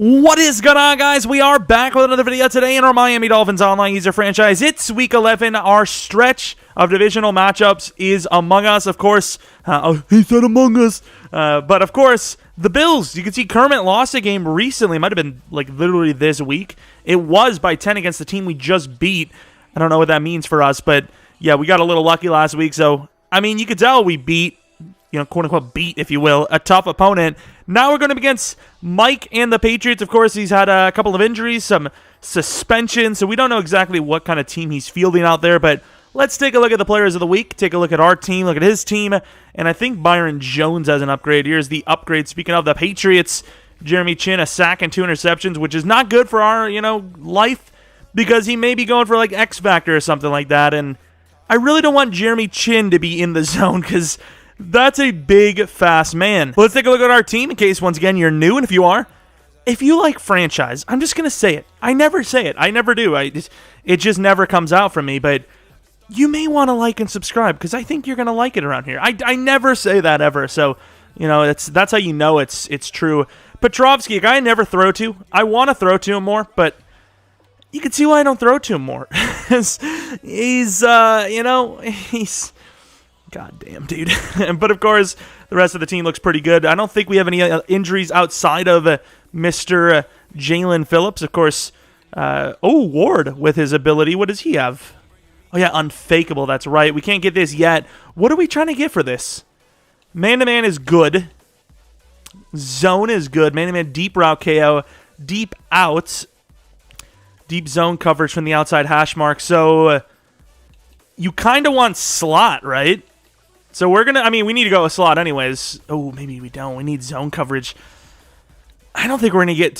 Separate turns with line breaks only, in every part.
What is going on, guys? We are back with another video today in our Miami Dolphins online user franchise. It's week 11. Our stretch of divisional matchups is among us, of course. He said among us. But, of course, the Bills. You can see Kermit lost a game recently. It might have been, like, literally this week. It was by 10 against the team we just beat. I don't know what that means for us, but, yeah, we got a little lucky last week. So, I mean, you could tell we beat, quote-unquote beat, if you will, a tough opponent. Now we're going to be against Mike and the Patriots. Of course, he's had a couple of injuries, some suspension, so we don't know exactly what kind of team he's fielding out there, but let's take a look at the players of the week, take a look at our team, look at his team, and I think Byron Jones has an upgrade. Here's the upgrade. Speaking of the Patriots, Jeremy Chin, a sack and 2 interceptions, which is not good for our, life, because he may be going for, like, X Factor or something like that, and I really don't want Jeremy Chin to be in the zone, because that's a big, fast man. Let's take a look at our team in case, once again, you're new. And if you are, if you like franchise, I'm just going to say it. I never say it. I never do. It just never comes out from me. But you may want to like and subscribe because I think you're going to like it around here. I never say that ever. So, that's how you know it's true. Petrovsky, a guy I never throw to. I want to throw to him more, but you can see why I don't throw to him more. he's goddamn, dude. But, of course, the rest of the team looks pretty good. I don't think we have any injuries outside of Mr. Jalen Phillips. Of course, Ward with his ability. What does he have? Oh, yeah, unfakeable. That's right. We can't get this yet. What are we trying to get for this? Man-to-man is good. Zone is good. Man-to-man deep route KO. Deep out. Deep zone coverage from the outside hash mark. So you kind of want slot, right? So we're going to, we need to go with slot anyways. Oh, maybe we don't. We need zone coverage. I don't think we're going to get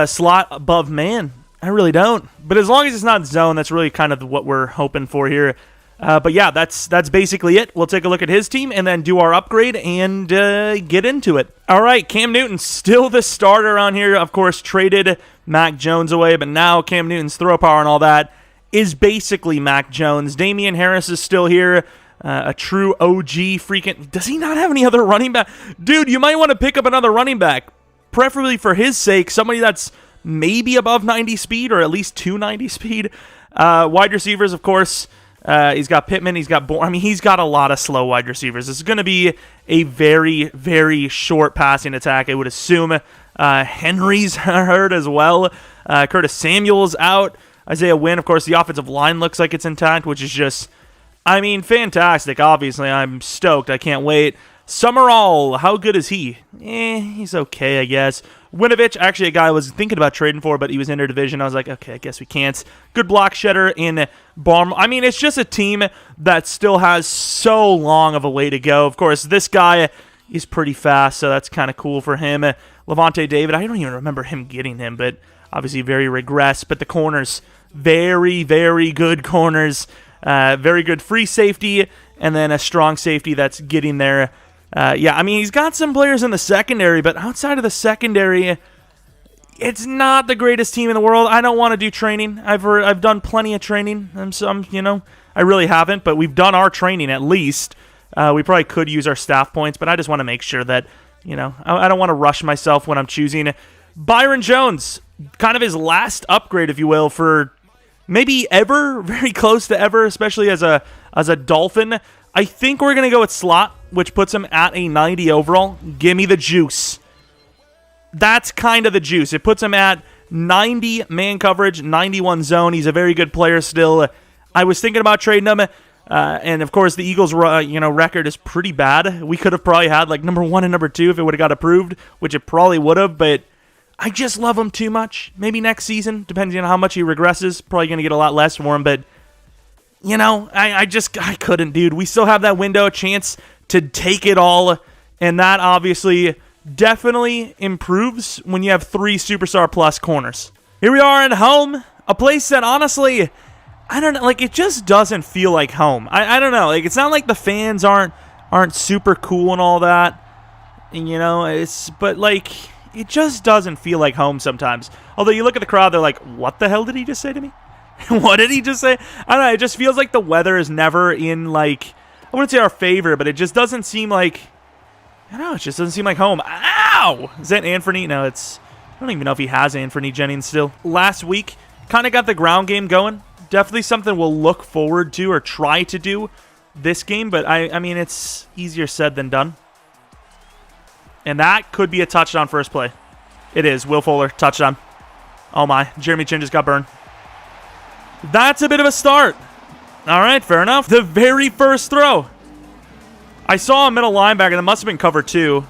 slot above man. I really don't. But as long as it's not zone, that's really kind of what we're hoping for here. But yeah, that's basically it. We'll take a look at his team and then do our upgrade and get into it. All right, Cam Newton, still the starter around here. Of course, traded Mac Jones away, but now Cam Newton's throw power and all that is basically Mac Jones. Damian Harris is still here. A true OG freaking... Does he not have any other running back? Dude, you might want to pick up another running back. Preferably for his sake. Somebody that's maybe above 90 speed or at least 290 speed. Wide receivers, of course. He's got Pittman. He's got... he's got a lot of slow wide receivers. This is going to be a very, very short passing attack. I would assume Henry's hurt as well. Curtis Samuel's out. Isaiah Wynn, of course, the offensive line looks like it's intact, which is just... fantastic, obviously. I'm stoked. I can't wait. Summerall, how good is he? He's okay, I guess. Winovich, actually a guy I was thinking about trading for, but he was interdivision. I was like, okay, I guess we can't. Good block shedder in Baum. It's just a team that still has so long of a way to go. Of course, this guy is pretty fast, so that's kind of cool for him. Levante David, I don't even remember him getting him, but obviously very regressed. But the corners, very, very good corners. Very good free safety, and then a strong safety that's getting there. He's got some players in the secondary, but outside of the secondary, it's not the greatest team in the world. I don't want to do training. I've done plenty of training. I really haven't, but we've done our training at least. We probably could use our staff points, but I just want to make sure that, I don't want to rush myself when I'm choosing. Byron Jones, kind of his last upgrade, if you will, for... maybe ever, very close to ever, especially as a Dolphin. I think we're going to go with slot, which puts him at a 90 overall. Give me the juice. That's kind of the juice. It puts him at 90 man coverage, 91 zone. He's a very good player still. I was thinking about trading him, and of course the Eagles' record is pretty bad. We could have probably had like number 1 and number 2 if it would have got approved, which it probably would have, but I just love him too much. Maybe next season, depending on how much he regresses. Probably going to get a lot less for him, but, I couldn't, dude. We still have that window, a chance to take it all, and that obviously definitely improves when you have 3 superstar plus corners. Here we are at home, a place that honestly, I don't know, it just doesn't feel like home. I don't know, it's not like the fans aren't super cool and all that, and, it just doesn't feel like home sometimes. Although you look at the crowd, they're like, what the hell did he just say to me? What did he just say? I don't know. It just feels like the weather is never in, I wouldn't say our favor, but it just doesn't seem like, I don't know. It just doesn't seem like home. Ow! Is that Anthony? No, it's I don't even know if he has Anthony Jennings still. Last week, kind of got the ground game going. Definitely something we'll look forward to or try to do this game, but I mean, it's easier said than done. And that could be a touchdown first play. It is. Will Fuller, touchdown. Oh my, Jeremy Chin just got burned. That's a bit of a start. All right, fair enough. The very first throw. I saw a middle linebacker. That must have been cover 2.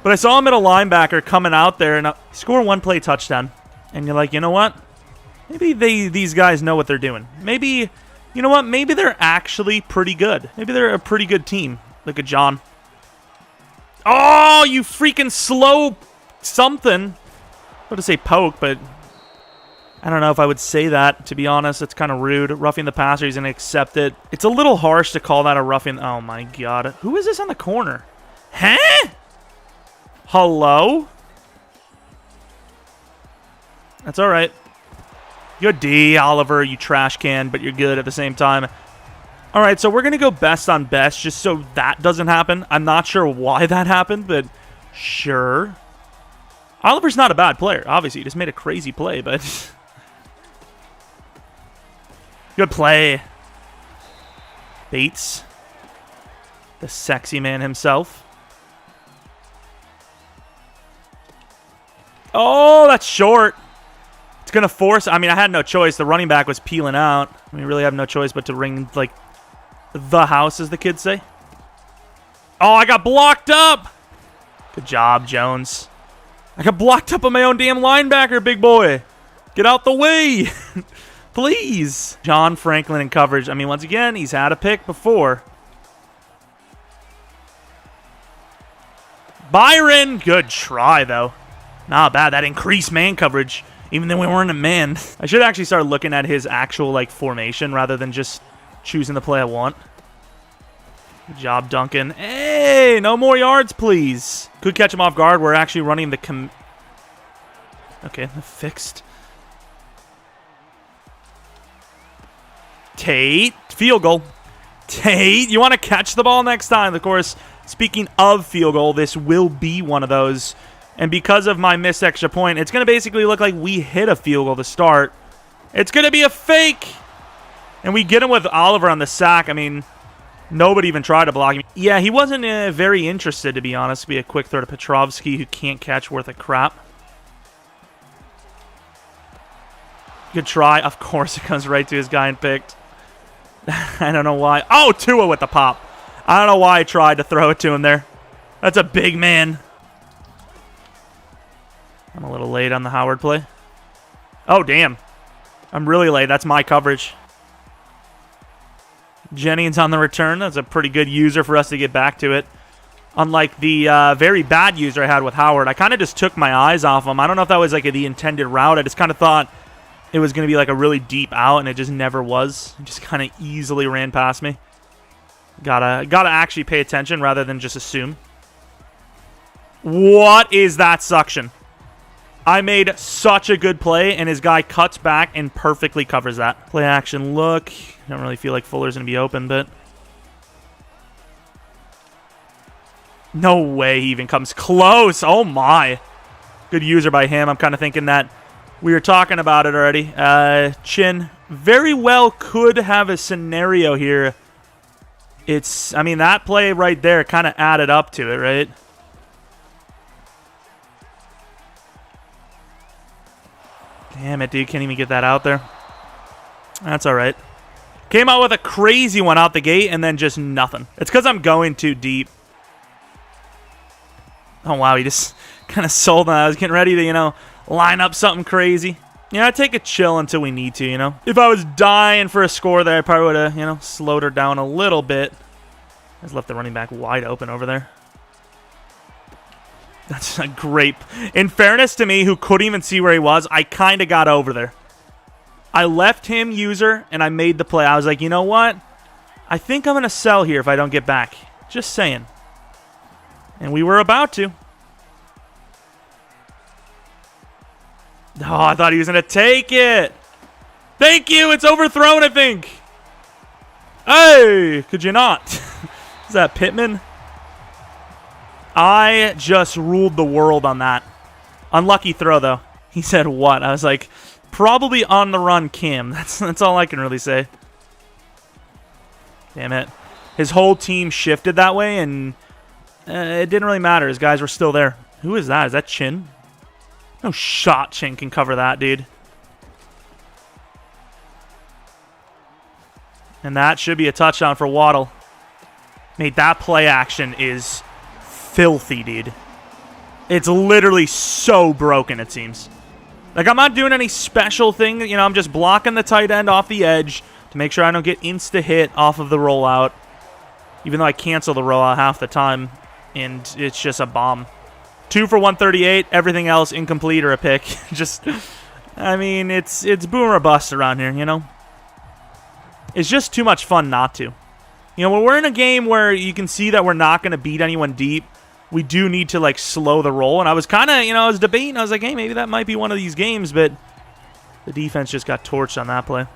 But I saw a middle linebacker coming out there and score one play touchdown. And you're like, you know what? Maybe these guys know what they're doing. Maybe, you know what? Maybe they're actually pretty good. Maybe they're a pretty good team. Look at John. Oh, you freaking slow something. I would say poke, but I don't know if I would say that, to be honest. It's kind of rude. Roughing the passer, he's going to accept it. It's a little harsh to call that a roughing. Oh, my God. Who is this on the corner? Huh? Hello? That's all right. Good D, Oliver, you trash can, but you're good at the same time. All right, so we're going to go best on best just so that doesn't happen. I'm not sure why that happened, but sure. Oliver's not a bad player. Obviously, he just made a crazy play, but... Good play. Bates. The sexy man himself. Oh, that's short. It's going to force... I mean, I had no choice. The running back was peeling out. We really have no choice but to ring, like, the house, as the kids say. Oh, I got blocked up. Good job, Jones. I got blocked up on my own damn linebacker, big boy. Get out the way. Please. John Franklin in coverage. I mean, once again, he's had a pick before. Byron. Good try, though. Not bad. That increased man coverage, even though we weren't a man. I should actually start looking at his actual, like, formation rather than just choosing the play I want. Good job, Duncan. Hey, no more yards, please. Could catch him off guard. We're actually running the okay, fixed. Tate, field goal. Tate, you want to catch the ball next time. Of course, speaking of field goal, this will be one of those. And because of my missed extra point, it's going to basically look like we hit a field goal to start. It's going to be a fake. And we get him with Oliver on the sack. I mean, nobody even tried to block him. Yeah, he wasn't very interested, to be honest. Be a quick throw to Petrovsky, who can't catch worth a crap. Good try. Of course, it comes right to his guy and picked. I don't know why. Oh, Tua with the pop. I don't know why I tried to throw it to him there. That's a big man. I'm a little late on the Howard play. Oh, damn. I'm really late. That's my coverage. Jennings on the return. That's a pretty good user for us to get back to it. Unlike the very bad user I had with Howard. I kind of just took my eyes off him. I don't know if that was like the intended route. I just kind of thought it was going to be like a really deep out, and it just never was. It just kind of easily ran past me. Gotta actually pay attention rather than just assume. What is that suction? I made such a good play, and his guy cuts back and perfectly covers that. Play action look. I don't really feel like Fuller's going to be open, but... No way he even comes close. Oh, my. Good user by him. I'm kind of thinking that we were talking about it already. Chin very well could have a scenario here. I mean, that play right there kind of added up to it, right? Damn it, dude. Can't even get that out there. That's all right. Came out with a crazy one out the gate and then just nothing. It's because I'm going too deep. Oh, wow. He just kind of sold on that. I was getting ready to, line up something crazy. Yeah, I take a chill until we need to, If I was dying for a score there, I probably would have, slowed her down a little bit. I just left the running back wide open over there. That's a great... In fairness to me, who couldn't even see where he was, I kind of got over there. I left him user, and I made the play. I was like, you know what? I think I'm going to sell here if I don't get back. Just saying. And we were about to. Oh, I thought he was going to take it. Thank you. It's overthrown, I think. Hey, could you not? Is that Pittman? I just ruled the world on that. Unlucky throw, though. He said what? I was like, probably on the run, Kim. That's all I can really say. Damn it. His whole team shifted that way, and it didn't really matter. His guys were still there. Who is that? Is that Chin? No shot Chin can cover that, dude. And that should be a touchdown for Waddle. Mate, that play action is filthy, dude. It's literally so broken, it seems. Like, I'm not doing any special thing. You know, I'm just blocking the tight end off the edge to make sure I don't get insta-hit off of the rollout. Even though I cancel the rollout half the time, and it's just a bomb. 2 for 138, everything else incomplete or a pick. Just, I mean, it's boom or bust around here, you know? It's just too much fun not to. You know, when we're in a game where you can see that we're not going to beat anyone deep, we do need to, like, slow the roll. And I was kind of, you know, I was debating. I was like, hey, maybe that might be one of these games, but the defense just got torched on that play.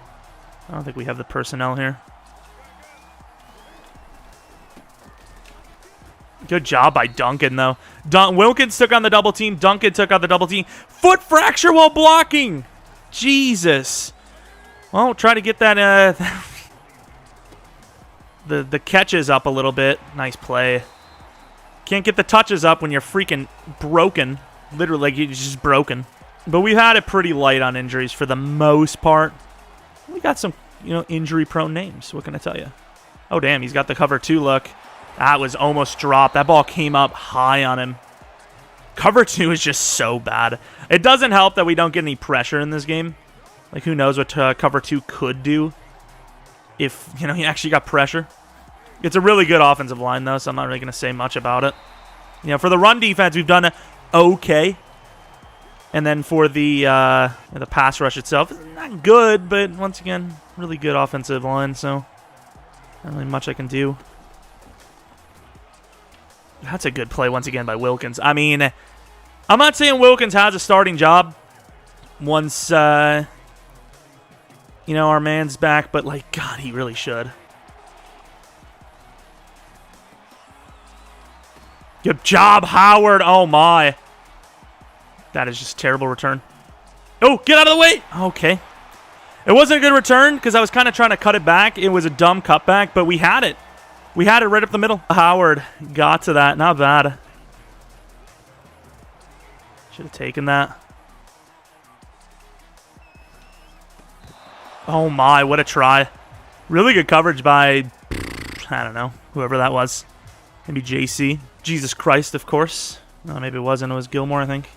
I don't think we have the personnel here. Good job by Duncan, though. Wilkins took on the double team. Duncan took on the double team. Foot fracture while blocking. Jesus. Well, try to get that the catches up a little bit. Nice play. Can't get the touches up when you're freaking broken. Literally, like, you're just broken. But we've had it pretty light on injuries for the most part. We got some, you know, injury-prone names. What can I tell you? Oh, damn, he's got the cover 2 look. That was almost dropped. That ball came up high on him. Cover 2 is just so bad. It doesn't help that we don't get any pressure in this game. Like, who knows what cover 2 could do if, you know, he actually got pressure. It's a really good offensive line, though, so I'm not really going to say much about it. You know, for the run defense, we've done okay. And then for the pass rush itself, it's not good, but once again, really good offensive line, so not really much I can do. That's a good play once again by Wilkins. I mean, I'm not saying Wilkins has a starting job once, you know, our man's back, but, like, God, he really should. Good job, Howard. Oh, my. That is just a terrible return. Oh, get out of the way. Okay. It wasn't a good return because I was kind of trying to cut it back. It was a dumb cutback, but we had it. We had it right up the middle. Howard got to that. Not bad. Should have taken that. Oh, my. What a try. Really good coverage by, I don't know, whoever that was. Maybe JC. Jesus Christ, of course. No, maybe it wasn't. It was Gilmore, I think.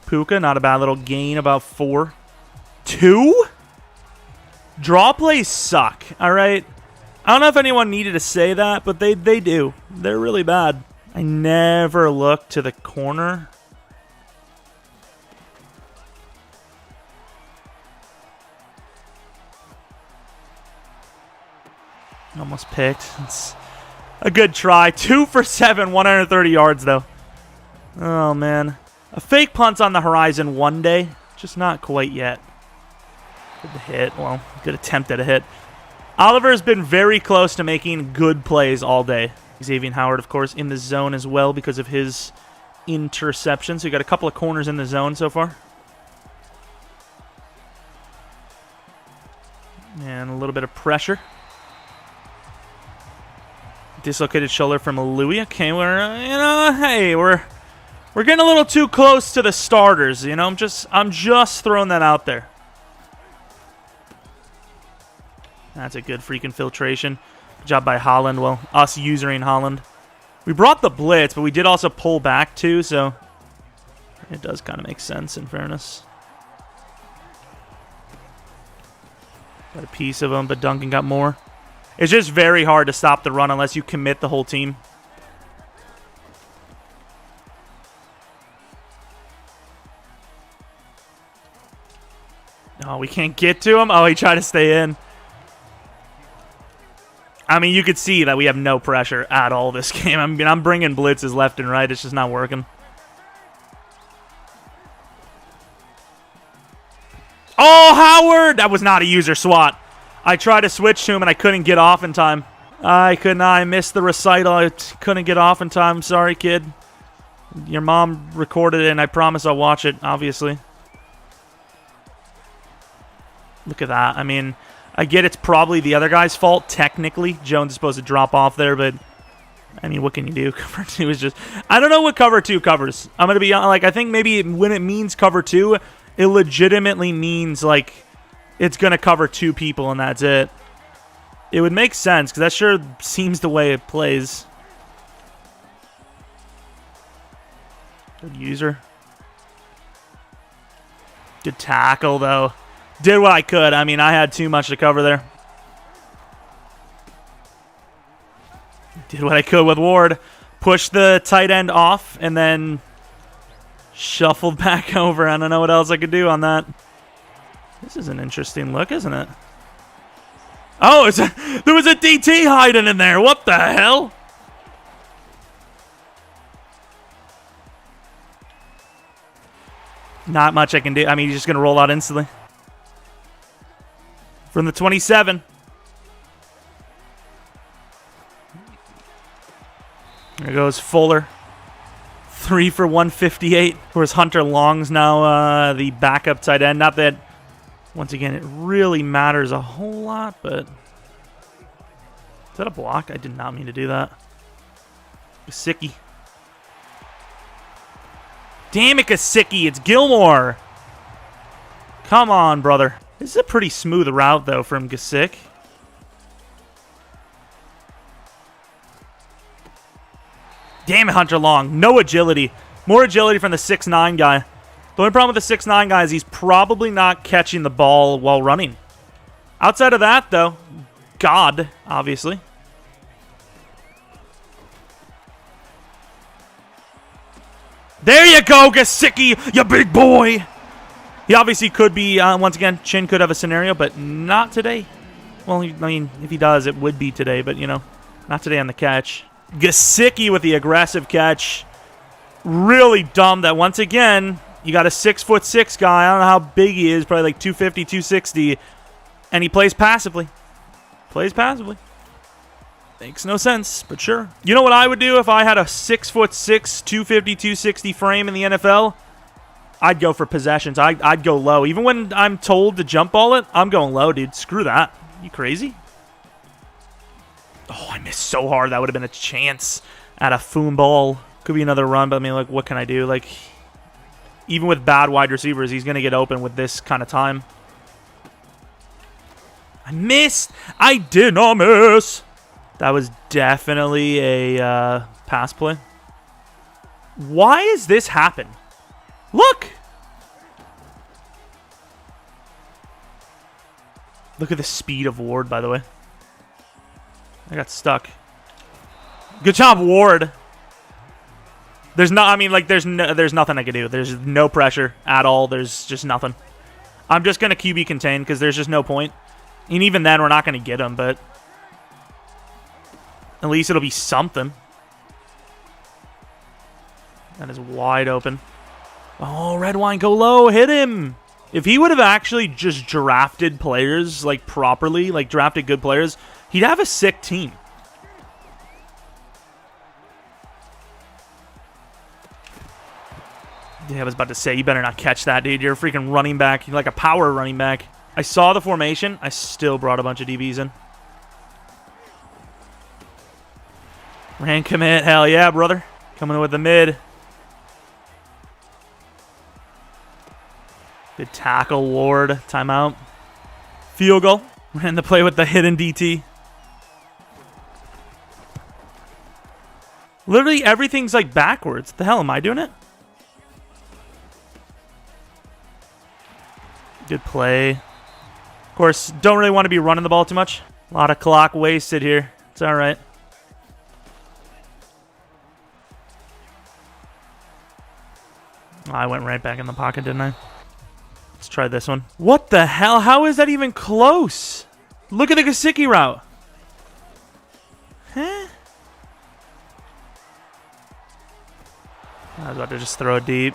Puka, not a bad little gain, about 4. 2? Draw plays suck, all right? I don't know if anyone needed to say that, but they do. They're really bad. I never look to the corner. Almost picked. It's a good try. 2 for 7, 130 yards, though. Oh, man. A fake punt's on the horizon one day. Just not quite yet. Good hit. Well, good attempt at a hit. Oliver's been very close to making good plays all day. Xavier Howard, of course, in the zone as well because of his interception. So you got a couple of corners in the zone so far. And a little bit of pressure. Dislocated shoulder from Louis. Okay, we're getting a little too close to the starters. You know, I'm just throwing that out there. That's a good freaking filtration. Good job by Holland. Well, us using Holland. We brought the blitz, but we did also pull back too, so it does kind of make sense in fairness. Got a piece of them, but Duncan got more. It's just very hard to stop the run unless you commit the whole team. Oh, we can't get to him? Oh, he tried to stay in. I mean, you could see that we have no pressure at all this game. I mean, I'm bringing blitzes left and right. It's just not working. Oh, Howard! That was not a user swat. I tried to switch to him, and I couldn't get off in time. I missed the recital. I couldn't get off in time. Sorry, kid. Your mom recorded it, and I promise I'll watch it, obviously. Look at that. I mean, I get it's probably the other guy's fault, technically. Jones is supposed to drop off there, but, I mean, what can you do? Cover 2 is just... I don't know what cover 2 covers. I'm going to be, like, I think maybe when it means cover 2, it legitimately means, like, it's going to cover 2 people, and that's it. It would make sense, because that sure seems the way it plays. Good user. Good tackle, though. Did what I could. I mean, I had too much to cover there. Did what I could with Ward. Pushed the tight end off and then shuffled back over. I don't know what else I could do on that. This is an interesting look, isn't it? Oh, there was a DT hiding in there. What the hell? Not much I can do. I mean, he's just going to roll out instantly. From the 27. There goes Fuller. 3 for 158. Whereas Hunter Long's now the backup tight end. Not that, once again, it really matters a whole lot, but... Is that a block? I did not mean to do that. Gesicki. Damn it, Gesicki. It's Gilmore. Come on, brother. This is a pretty smooth route, though, from Gesicki. Damn it, Hunter Long. No agility. More agility from the 6'9 guy. The only problem with the 6'9 guy is he's probably not catching the ball while running. Outside of that, though, God, obviously. There you go, Gesicki, you big boy. He obviously could be, once again, Chin could have a scenario, but not today. Well, I mean, if he does, it would be today, but, you know, not today on the catch. Gesicki with the aggressive catch. Really dumb that, once again, you got a 6'6" guy. I don't know how big he is, probably like 250, 260, and he plays passively. Makes no sense, but sure. You know what I would do if I had a 6'6", 250, 260 frame in the NFL? I'd go for possessions. I'd go low. Even when I'm told to jump ball it, I'm going low, dude. Screw that. You crazy? Oh, I missed so hard. That would have been a chance at a foom ball. Could be another run, but I mean, like, what can I do? Like, even with bad wide receivers, he's going to get open with this kind of time. I missed. I did not miss. That was definitely a pass play. Why has this happened? Look! Look at the speed of Ward, by the way. I got stuck. Good job, Ward. There's no, I mean, like, there's nothing I can do. There's no pressure at all. There's just nothing. I'm just going to QB contain because there's just no point. And even then, we're not going to get him, but at least it'll be something. That is wide open. Oh, Red Wine, go low. Hit him. If he would have actually just drafted players, like, properly, like, drafted good players, he'd have a sick team. Yeah, I was about to say, you better not catch that, dude. You're a freaking running back. You're like a power running back. I saw the formation. I still brought a bunch of DBs in. Ran commit. Hell yeah, brother. Coming in with the mid. Good tackle, Ward. Timeout. Field goal. Ran the play with the hidden DT. Literally everything's like backwards. The hell am I doing it? Good play. Of course, don't really want to be running the ball too much. A lot of clock wasted here. It's all right. I went right back in the pocket, didn't I? Let's try this one. What the hell? How is that even close? Look at the Gesicki route. Huh? I was about to just throw it deep.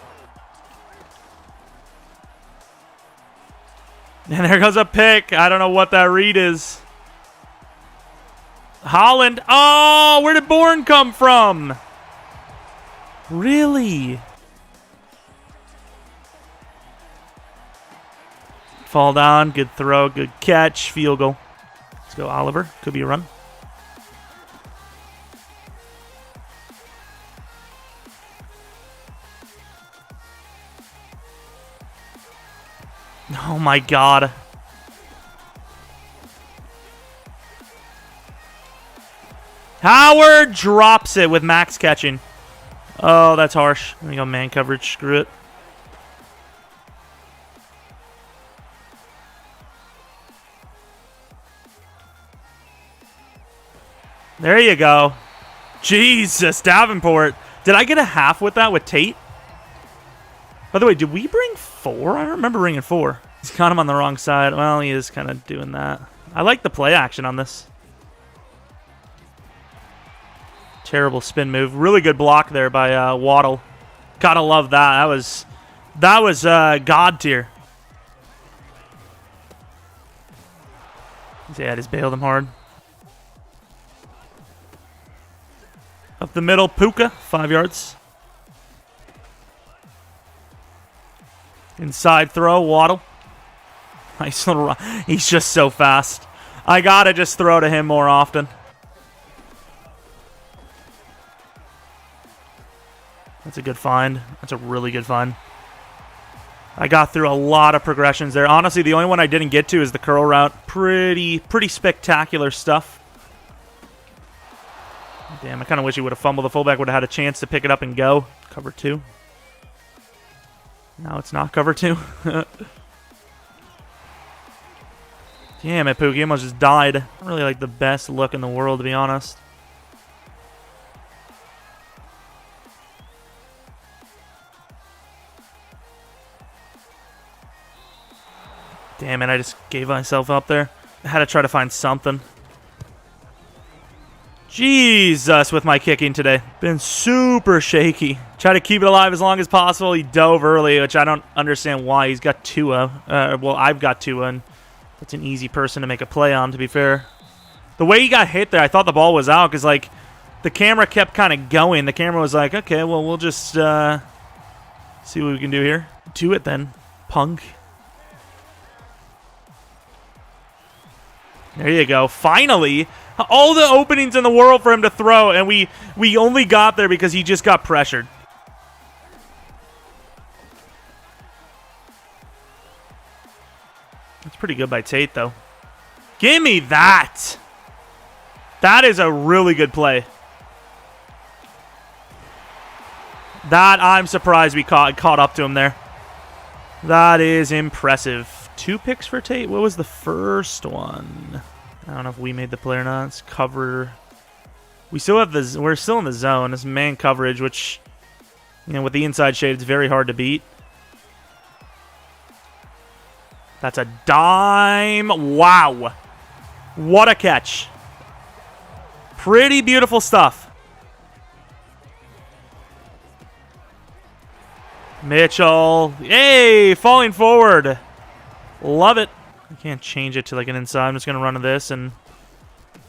And there goes a pick. I don't know what that read is. Holland. Oh, where did Bourne come from? Really? Fall down, good throw, good catch, field goal. Let's go, Oliver. Could be a run. Oh my god. Howard drops it with Max catching. Oh, that's harsh. There we go, man coverage. Screw it. There you go. Jesus, Davenport. Did I get a half with that with Tate? By the way, did we bring 4? I don't remember bringing 4. He's caught him on the wrong side. Well, he is kind of doing that. I like the play action on this. Terrible spin move. Really good block there by Waddle. Gotta love that. That was God tier. Yeah, just bailed him hard. Up the middle, Puka, 5 yards. Inside throw, Waddle. Nice little run. He's just so fast. I gotta just throw to him more often. That's a good find. That's a really good find. I got through a lot of progressions there. Honestly, the only one I didn't get to is the curl route. Pretty spectacular stuff. Damn, I kind of wish he would have fumbled. The fullback would have had a chance to pick it up and go. Cover 2. Now it's not cover 2. Damn it, Pookie almost just died. Not really like the best look in the world, to be honest. Damn it, I just gave myself up there. I had to try to find something. Jesus, with my kicking today. Been super shaky. Try to keep it alive as long as possible. He dove early, which I don't understand why. He's got Tua. Well, I've got Tua, and that's an easy person to make a play on, to be fair. The way he got hit there, I thought the ball was out because, like, the camera kept kind of going. The camera was like, okay, well, we'll just see what we can do here. Do it then, punk. There you go. Finally, all the openings in the world for him to throw, and we only got there because he just got pressured. That's pretty good by Tate, though. Give me that. That is a really good play. That, I'm surprised we caught up to him there. That is impressive. 2 picks for Tate. What was the first one? I don't know if we made the play or not. It's cover. We're still in the zone. It's man coverage, which, you know, with the inside shade, it's very hard to beat. That's a dime. Wow. What a catch. Pretty beautiful stuff. Mitchell. Hey, falling forward. Love it. I can't change it to like an inside. I'm just going to run to this and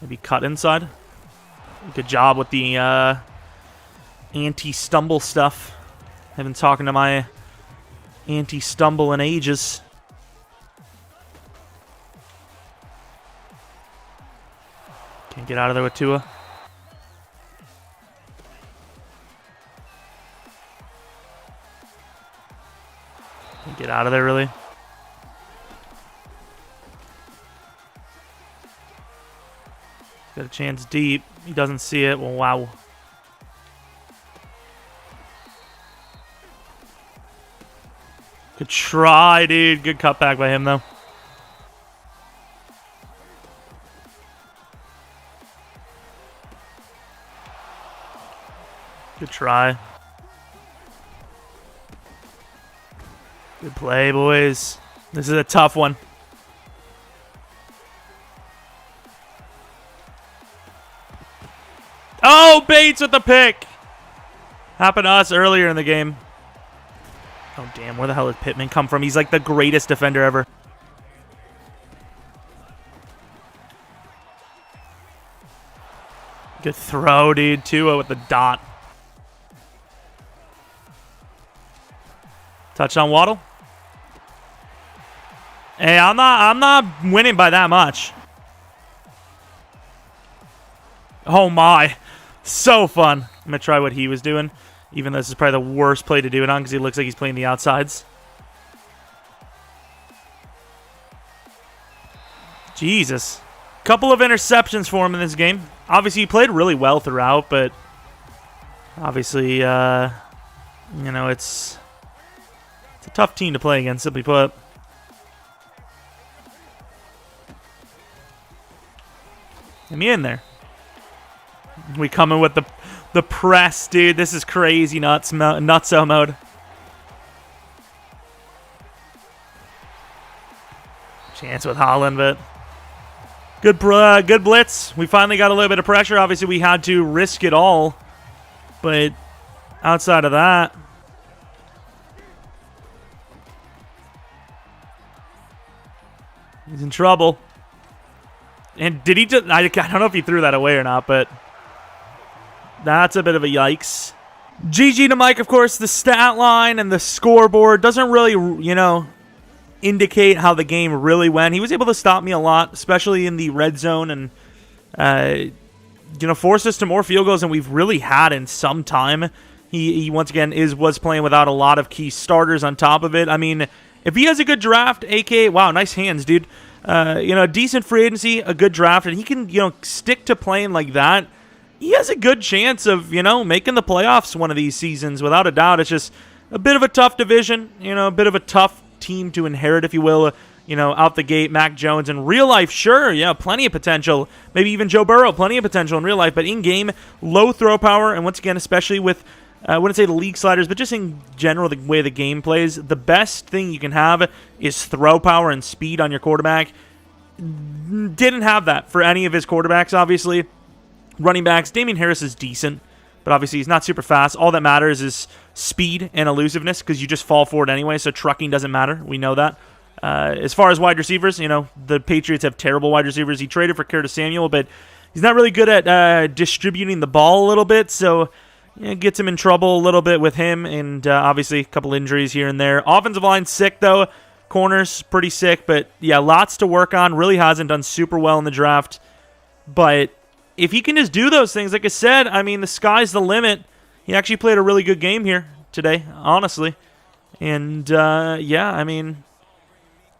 maybe cut inside. Good job with the anti-stumble stuff. I've been talking to my anti-stumble in ages. Can't get out of there with Tua. Can't get out of there, really. Got a chance deep. He doesn't see it. Well, wow. Good try, dude. Good cutback by him, though. Good try. Good play, boys. This is a tough one. Oh, Bates with the pick. Happened to us earlier in the game. Oh, damn. Where the hell did Pittman come from? He's like the greatest defender ever. Good throw, dude. Tua with the dot. Touchdown Waddle. Hey, I'm not winning by that much. Oh my. So fun. I'm going to try what he was doing. Even though this is probably the worst play to do it on because he looks like he's playing the outsides. Jesus. Couple of interceptions for him in this game. Obviously, he played really well throughout, but obviously, you know, it's a tough team to play against, simply put. Get me in there. We coming with the press, dude. This is crazy nutso mode. Chance with Holland, but good blitz. We finally got a little bit of pressure. Obviously, we had to risk it all, but outside of that, he's in trouble. And did he just... I don't know if he threw that away or not, but that's a bit of a yikes. GG to Mike, of course. The stat line and the scoreboard doesn't really, you know, indicate how the game really went. He was able to stop me a lot, especially in the red zone, and, you know, forced us to more field goals than we've really had in some time. He once again, was playing without a lot of key starters on top of it. I mean, if he has a good draft, a.k.a. wow, nice hands, dude. You know, a decent free agency, a good draft, and he can, you know, stick to playing like that. He has a good chance of, you know, making the playoffs one of these seasons, without a doubt. It's just a bit of a tough division, you know, a bit of a tough team to inherit, if you will. You know, out the gate, Mac Jones. In real life, sure, yeah, plenty of potential. Maybe even Joe Burrow, plenty of potential in real life. But in-game, low throw power, and once again, especially with, I wouldn't say the league sliders, but just in general, the way the game plays, the best thing you can have is throw power and speed on your quarterback. Didn't have that for any of his quarterbacks, obviously. Running backs, Damian Harris is decent, but obviously he's not super fast. All that matters is speed and elusiveness, because you just fall forward anyway, so trucking doesn't matter. We know that. As far as wide receivers, you know, the Patriots have terrible wide receivers. He traded for Curtis Samuel, but he's not really good at distributing the ball a little bit, so it gets him in trouble a little bit with him, and obviously a couple injuries here and there. Offensive line sick, though. Corners pretty sick, but yeah, lots to work on. Really hasn't done super well in the draft, but if he can just do those things, like I said, I mean, the sky's the limit. He actually played a really good game here today, honestly. And, yeah, I mean,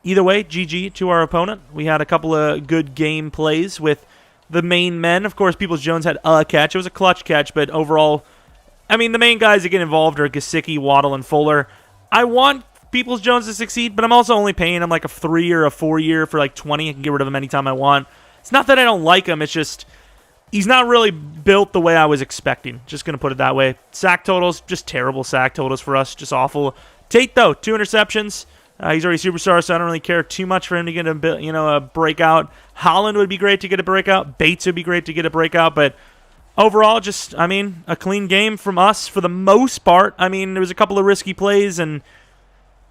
either way, GG to our opponent. We had a couple of good game plays with the main men. Of course, Peoples-Jones had a catch. It was a clutch catch, but overall, I mean, the main guys that get involved are Gesicki, Waddle, and Fuller. I want Peoples-Jones to succeed, but I'm also only paying him like a 3 or a 4 year for like 20. I can get rid of him anytime I want. It's not that I don't like him. It's just he's not really built the way I was expecting. Just going to put it that way. Sack totals, just terrible sack totals for us. Just awful. Tate, though, 2 interceptions. He's already superstar, so I don't really care too much for him to get a breakout. Holland would be great to get a breakout. Bates would be great to get a breakout. But overall, just, I mean, a clean game from us for the most part. I mean, there was a couple of risky plays, and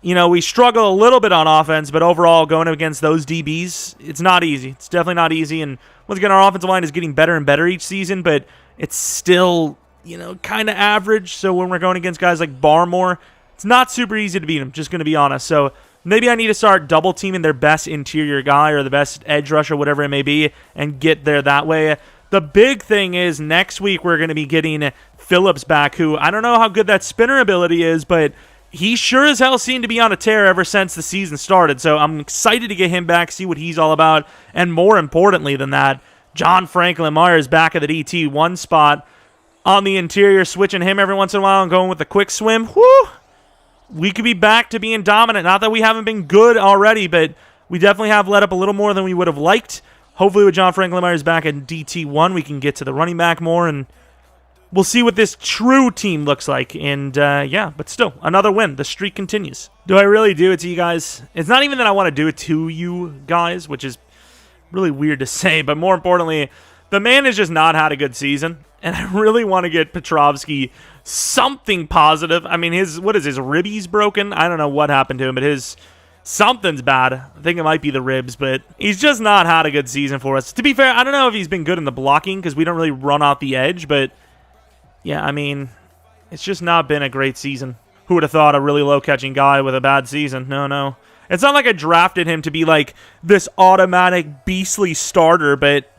you know, we struggle a little bit on offense, but overall, going against those DBs, it's not easy. It's definitely not easy. And once again, our offensive line is getting better and better each season, but it's still, you know, kind of average. So when we're going against guys like Barmore, it's not super easy to beat them, just going to be honest. So maybe I need to start double teaming their best interior guy or the best edge rush or whatever it may be and get there that way. The big thing is next week we're going to be getting Phillips back, who I don't know how good that spinner ability is, but he sure as hell seemed to be on a tear ever since the season started. So I'm excited to get him back, see what he's all about. And more importantly than that, John Franklin Myers back at the DT, one spot on the interior, switching him every once in a while and going with the quick swim. Whoo! We could be back to being dominant. Not that we haven't been good already, but we definitely have let up a little more than we would have liked. Hopefully with John Franklin Myers back at DT1, we can get to the running back more, and we'll see what this true team looks like. And, yeah, but still, another win. The streak continues. Do I really do it to you guys? It's not even that I want to do it to you guys, which is really weird to say. But more importantly, the man has just not had a good season. And I really want to get Petrovsky something positive. I mean, his ribbies broken? I don't know what happened to him, but something's bad. I think it might be the ribs, but he's just not had a good season for us. To be fair, I don't know if he's been good in the blocking because we don't really run off the edge, but yeah, I mean, it's just not been a great season who would have thought a really low-catching guy with a bad season? No. It's not like I drafted him to be like this automatic beastly starter, but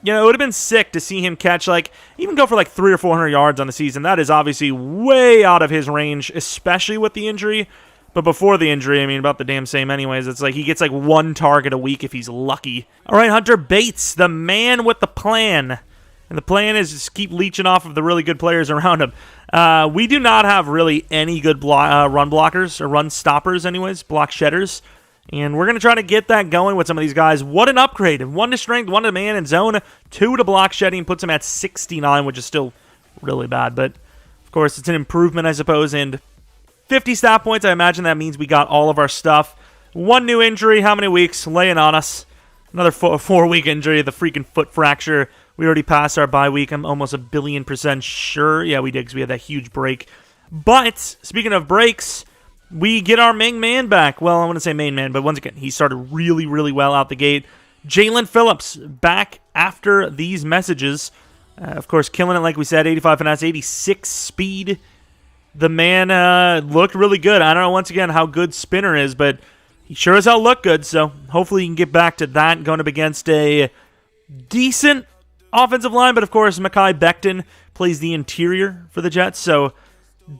you know, it would have been sick to see him catch, like, even go for like 300 or 400 yards on the season. That is obviously way out of his range, especially with the injury. But before the injury, I mean, about the damn same anyways. It's like he gets like 1 target a week if he's lucky. All right, Hunter Bates, the man with the plan. And the plan is just keep leeching off of the really good players around him. We do not have really any good run blockers, or run stoppers anyways, block shedders. And we're going to try to get that going with some of these guys. What an upgrade. 1 to strength, 1 to man and zone, 2 to block shedding, puts him at 69, which is still really bad. But, of course, it's an improvement, I suppose. And 50 stat points, I imagine that means we got all of our stuff. 1 new injury, how many weeks? Laying on us. Another 4-week injury, the freaking foot fracture. We already passed our bye week. I'm almost 1,000,000,000% sure. Yeah, we did because we had that huge break. But, speaking of breaks, we get our main man back. Well, I want to say main man, but once again, he started really, really well out the gate. Jalen Phillips back after these messages. Of course, killing it like we said, 85 finesse, 86 speed. The man looked really good. I don't know, once again, how good Spinner is, but he sure as hell looked good, so hopefully he can get back to that going up against a decent offensive line. But, of course, Mekhi Becton plays the interior for the Jets, so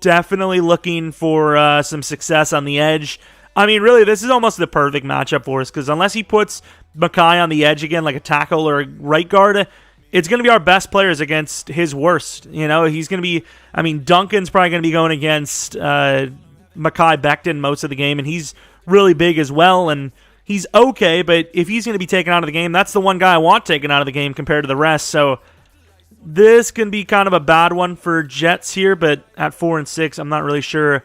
definitely looking for some success on the edge. I mean, really, this is almost the perfect matchup for us, because unless he puts Mekhi on the edge again, like a tackle or a right guard, it's going to be our best players against his worst. You know, he's going to be, I mean, Duncan's probably going to be going against Mekhi Becton most of the game, and he's really big as well, and he's okay, but if he's going to be taken out of the game, that's the one guy I want taken out of the game compared to the rest, so this can be kind of a bad one for Jets here, but at 4-6, I'm not really sure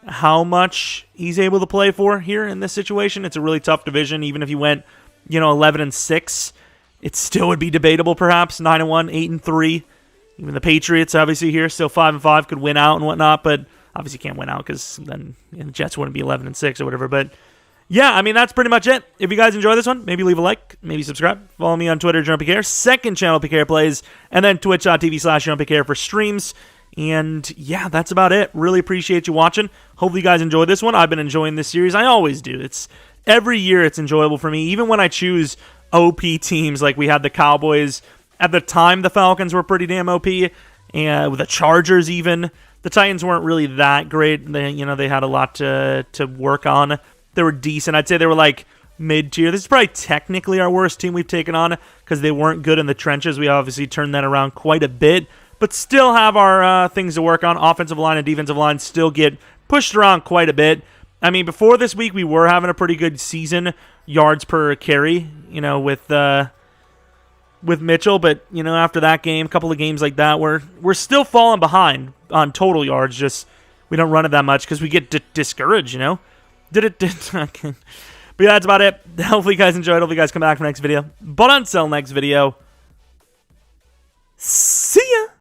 how much he's able to play for here in this situation. It's a really tough division. Even if he went, 11-6, it still would be debatable perhaps. 9-1, 8-3. Even the Patriots, obviously, here, still 5-5, could win out and whatnot, but obviously can't win out because then the Jets wouldn't be 11-6 or whatever, but yeah, I mean, that's pretty much it. If you guys enjoy this one, maybe leave a like, maybe subscribe. Follow me on Twitter, Jeromepkr, second channel, PKR Plays, and then twitch.tv/Jeromepkr for streams. And yeah, that's about it. Really appreciate you watching. Hopefully you guys enjoyed this one. I've been enjoying this series. I always do. It's every year it's enjoyable for me, even when I choose OP teams like we had the Cowboys. At the time, the Falcons were pretty damn OP, and with the Chargers even. The Titans weren't really that great. They had a lot to work on. They were decent. I'd say they were like mid-tier. This is probably technically our worst team we've taken on because they weren't good in the trenches. We obviously turned that around quite a bit, but still have our things to work on. Offensive line and defensive line still get pushed around quite a bit. I mean, before this week, we were having a pretty good season, yards per carry, with Mitchell, but after that game, a couple of games like that, we're still falling behind on total yards. Just we don't run it that much because we get discouraged. But yeah, that's about it. Hopefully you guys enjoyed. Hopefully you guys come back for the next video. But until next video, see ya.